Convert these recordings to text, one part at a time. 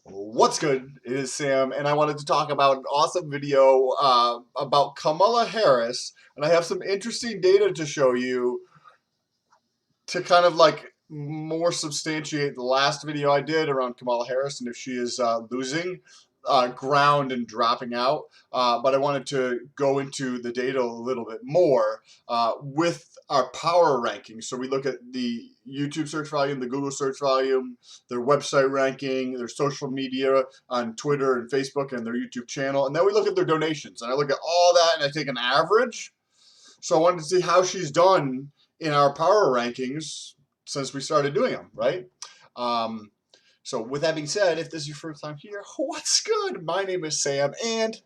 What's good? It is Sam, and I wanted to talk about an awesome video about Kamala Harris, and I have some interesting data to show you to kind of like more substantiate the last video I did around Kamala Harris and if she is losing ground and dropping out. But I wanted to go into the data a little bit more with our power rankings. So we look at the YouTube search volume, the Google search volume, their website ranking, their social media on Twitter and Facebook, and their YouTube channel. And then we look at their donations. And I look at all that and I take an average. So I wanted to see how she's done in our power rankings since we started doing them, right? So with that being said, if this is your first time here, what's good? My name is Sam, and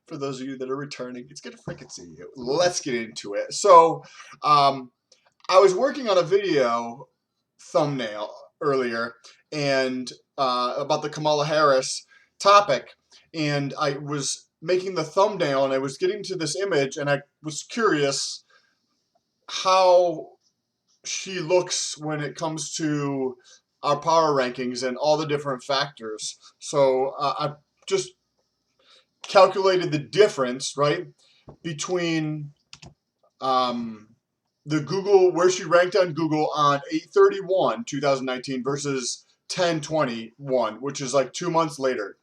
for those of you that are returning, it's good to freaking see you. Let's get into it. So I was working on a video thumbnail earlier and about the Kamala Harris topic, and I was making the thumbnail and I was getting to this image and I was curious how she looks when it comes to our power rankings and all the different factors. So I just calculated the difference, right, between the Google, where she ranked on Google on 8/31/2019 versus 10/21, which is like 2 months later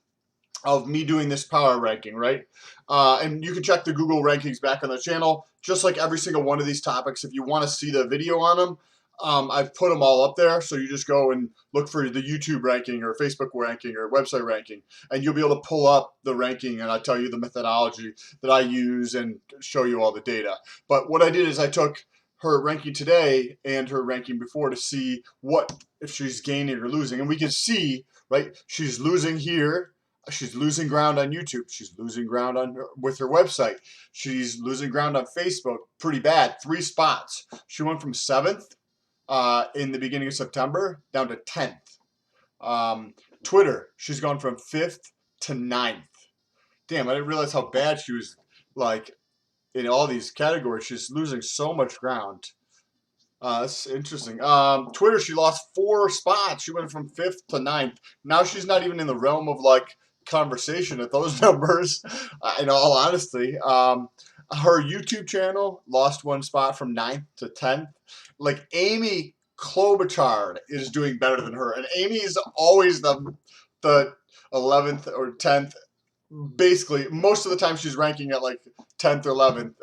of me doing this power ranking, right? And you can check the Google rankings back on the channel, just like every single one of these topics. If you want to see the video on them, I've put them all up there. So you just go and look for the YouTube ranking or Facebook ranking or website ranking, and you'll be able to pull up the ranking, and I'll tell you the methodology that I use and show you all the data. But what I did is I took her ranking today and her ranking before to see what, if she's gaining or losing. And we can see, right, she's losing here. She's losing ground on YouTube. She's losing ground with her website. She's losing ground on Facebook pretty bad. 3 spots. She went from 7th in the beginning of September down to 10th. Twitter, she's gone from 5th to 9th. Damn, I didn't realize how bad she was, like, in all these categories. She's losing so much ground. That's interesting. Twitter, she lost 4 spots. She went from 5th to 9th. Now she's not even in the realm of, like, conversation at those numbers, in all honesty. Her YouTube channel lost 1 spot from 9th to 10th. Like, Amy Klobuchar is doing better than her, and Amy is always the 11th or 10th. Basically, most of the time she's ranking at like 10th or 11th,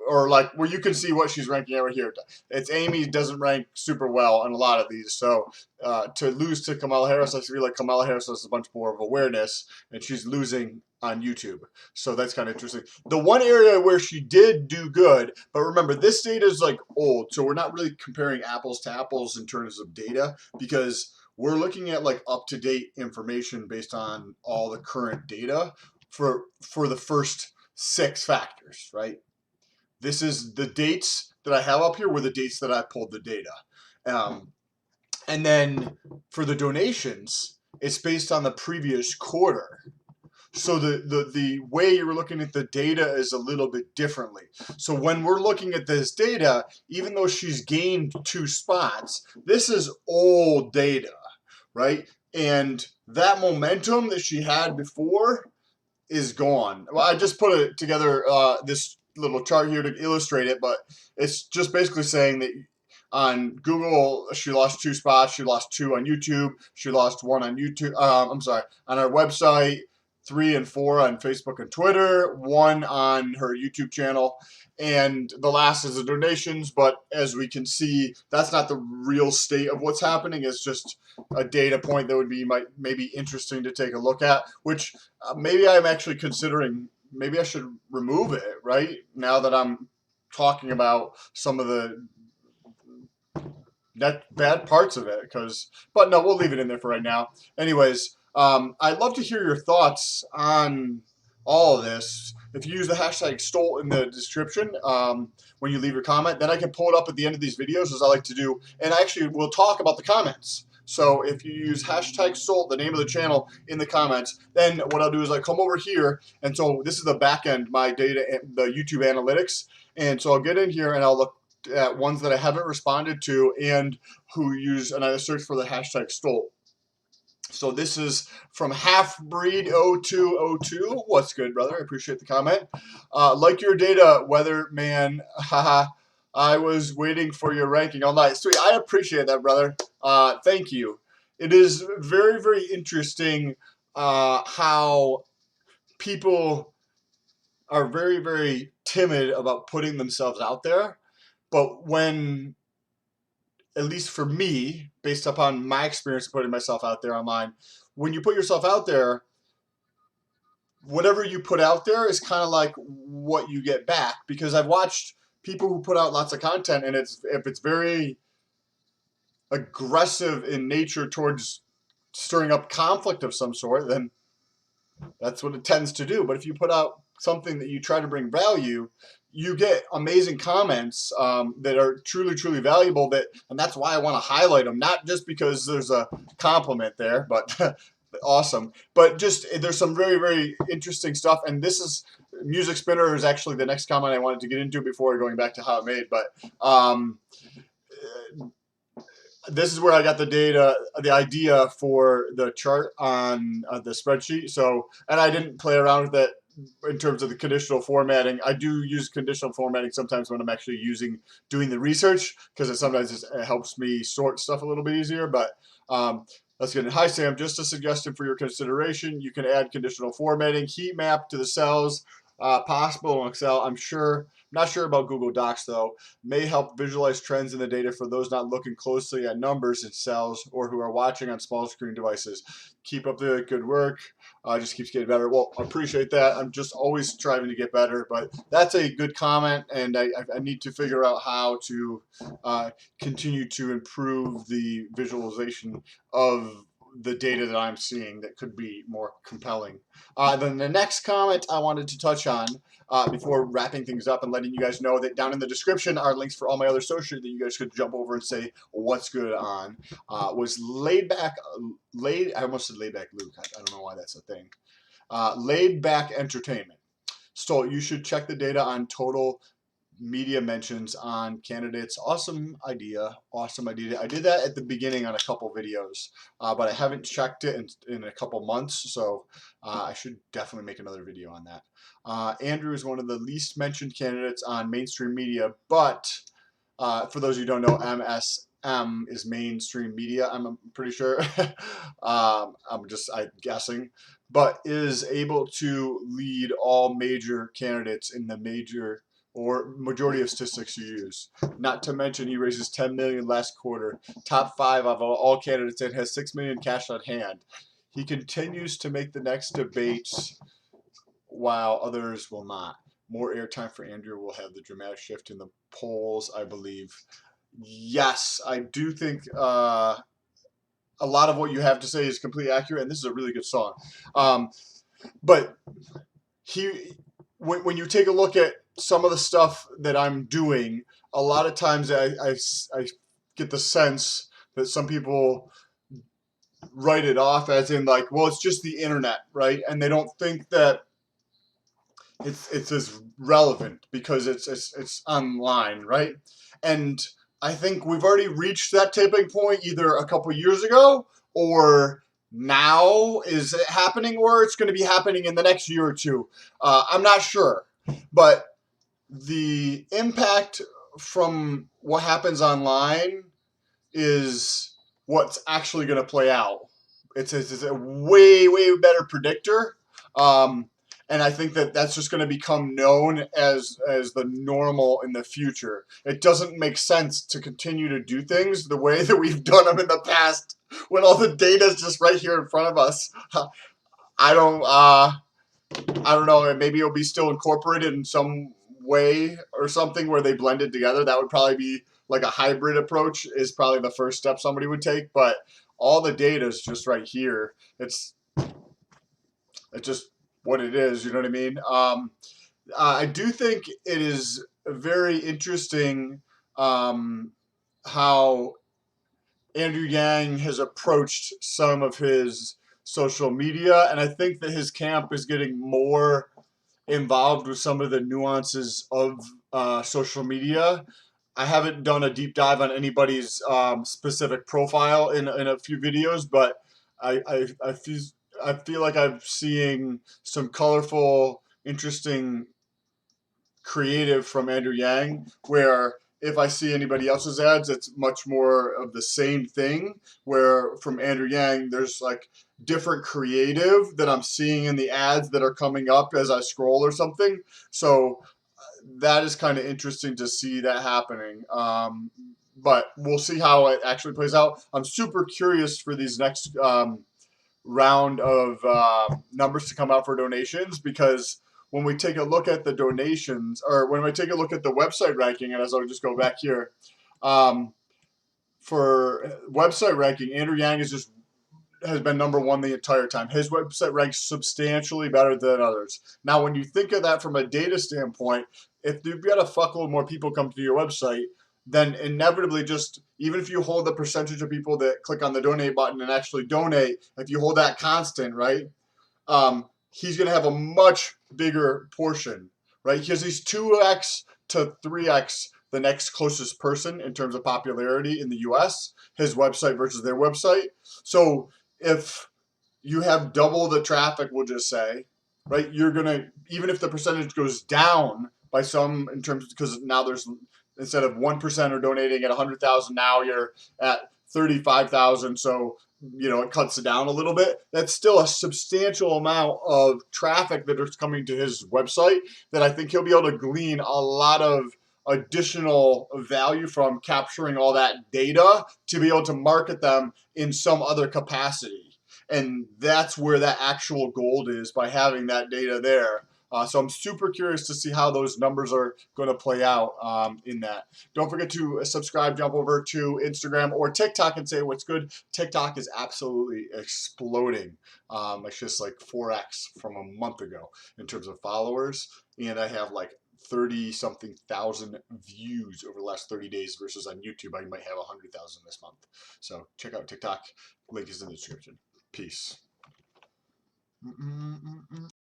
or like where you can see what she's ranking over here. It's Amy doesn't rank super well in a lot of these. So to lose to Kamala Harris, I feel like Kamala Harris has a bunch more of awareness, and she's losing on YouTube. So that's kind of interesting. The one area where she did do good, but remember, this data is like old, so we're not really comparing apples to apples in terms of data, because we're looking at like up-to-date information based on all the current data for the first 6 factors, right? This is the dates that I have up here were the dates that I pulled the data. And then for the donations, it's based on the previous quarter. So the way you're looking at the data is a little bit differently. So when we're looking at this data, even though she's gained 2 spots, this is old data, right? And that momentum that she had before is gone. Well, I just put it together, this little chart here to illustrate it, but it's just basically saying that on Google, she lost 2 spots. She lost 2 on YouTube. She lost 1 on YouTube. I'm sorry, on our website, 3 and 4 on Facebook and Twitter, 1 on her YouTube channel, and the last is the donations. But as we can see, that's not the real state of what's happening. It's just a data point that would be maybe interesting to take a look at, which maybe I'm actually considering. Maybe I should remove it right now that I'm talking about some of the bad parts of it. But no, we'll leave it in there for right now. Anyways. I'd love to hear your thoughts on all of this. If you use the hashtag Stolt in the description when you leave your comment, then I can pull it up at the end of these videos, as I like to do, and actually we'll talk about the comments. So if you use hashtag Stolt, the name of the channel, in the comments, then what I'll do is I come over here, and so this is the back end, my data, the YouTube analytics, and so I'll get in here and I'll look at ones that I haven't responded to and who use, and I search for the hashtag Stolt. So this is from Halfbreed0202. What's good, brother? I appreciate the comment. Like your data, weatherman. Haha. I was waiting for your ranking all night. Sweet. I appreciate that, brother. Thank you. It is very, very interesting how people are very, very timid about putting themselves out there. But when, at least for me, based upon my experience putting myself out there online, when you put yourself out there, whatever you put out there is kind of like what you get back. Because I've watched people who put out lots of content, and if it's very aggressive in nature towards stirring up conflict of some sort, then that's what it tends to do. But if you put out something that you try to bring value, you get amazing comments that are truly, truly valuable. And that's why I want to highlight them, not just because there's a compliment there, but awesome. But just there's some very, very interesting stuff. And this is Music Spinner is actually the next comment I wanted to get into before going back to how it made. But this is where I got the idea for the chart on the spreadsheet. So, and I didn't play around with it in terms of the conditional formatting. I do use conditional formatting sometimes when I'm actually doing the research, because it helps me sort stuff a little bit easier. But let's get it. Hi, Sam. Just a suggestion for your consideration. You can add conditional formatting, heat map to the cells, possible in Excel. I'm not sure about Google Docs though. May help visualize trends in the data for those not looking closely at numbers in cells or who are watching on small screen devices. Keep up the good work. Just keeps getting better. Well, I appreciate that. I'm just always striving to get better, but that's a good comment, and I need to figure out how to continue to improve the visualization of the data that I'm seeing that could be more compelling. Then the next comment I wanted to touch on before wrapping things up and letting you guys know that down in the description are links for all my other social that you guys could jump over and say what's good on. Was I almost said laid back Luke. I don't know why that's a thing. Laid back entertainment. Stolt, you should check the data on total media mentions on candidates. Awesome idea. Awesome idea. I did that at the beginning on a couple videos, but I haven't checked it in a couple months, so I should definitely make another video on that. Andrew is one of the least mentioned candidates on mainstream media, but for those of you who don't know, MSM is mainstream media, I'm pretty sure. I'm guessing, but is able to lead all major candidates in the major or majority of statistics you use. Not to mention he raises 10 million last quarter, top 5 of all candidates, and has 6 million cash on hand. He continues to make the next debates while others will not. More airtime for Andrew will have the dramatic shift in the polls, I believe. Yes, I do think a lot of what you have to say is completely accurate, and this is a really good song. But when you take a look at some of the stuff that I'm doing, a lot of times I get the sense that some people write it off as in like, well, it's just the internet, right? And they don't think that it's as relevant because it's online, right? And I think we've already reached that tipping point either a couple years ago or now is it happening, or it's going to be happening in the next year or two. I'm not sure, but the impact from what happens online is what's actually going to play out. It's a way, way better predictor. And I think that that's just going to become known as the normal in the future. It doesn't make sense to continue to do things the way that we've done them in the past when all the data is just right here in front of us. I don't know. Maybe it'll be still incorporated in some way or something where they blend it together. That would probably be like a hybrid approach is probably the first step somebody would take. But all the data is just right here. It's just what it is. You know what I mean? I do think it is very interesting how Andrew Yang has approached some of his social media, and I think that his camp is getting more involved with some of the nuances of social media. I haven't done a deep dive on anybody's specific profile in a few videos, but I feel like I'm seeing some colorful, interesting creative from Andrew Yang, where if I see anybody else's ads, it's much more of the same thing. Where from Andrew Yang, there's like different creative that I'm seeing in the ads that are coming up as I scroll or something. So that is kind of interesting to see that happening. But we'll see how it actually plays out. I'm super curious for these next round of numbers to come out for donations, because when we take a look at the donations, or when we take a look at the website ranking, and as I'll just go back here, um, for website ranking, Andrew Yang has been number one the entire time. His website ranks substantially better than others. Now, when you think of that from a data standpoint, if you've got a fuckload more people come to your website, then inevitably, just even if you hold the percentage of people that click on the donate button and actually donate, if you hold that constant, right, he's going to have a much bigger portion, right? Because he's 2x to 3x the next closest person in terms of popularity in the US, his website versus their website. So if you have double the traffic, we'll just say, right, you're going to, even if the percentage goes down by some in terms, because now there's, instead of 1% are donating at 100,000, now you're at 35,000. So, it cuts it down a little bit. That's still a substantial amount of traffic that is coming to his website that I think he'll be able to glean a lot of additional value from, capturing all that data to be able to market them in some other capacity. And that's where that actual gold is, by having that data there. So I'm super curious to see how those numbers are going to play out in that. Don't forget to subscribe, jump over to Instagram or TikTok and say what's good. TikTok is absolutely exploding. It's just like 4x from a month ago in terms of followers. And I have like 30 something thousand views over the last 30 days versus on YouTube, I might have 100,000 this month. So check out TikTok. Link is in the description. Peace.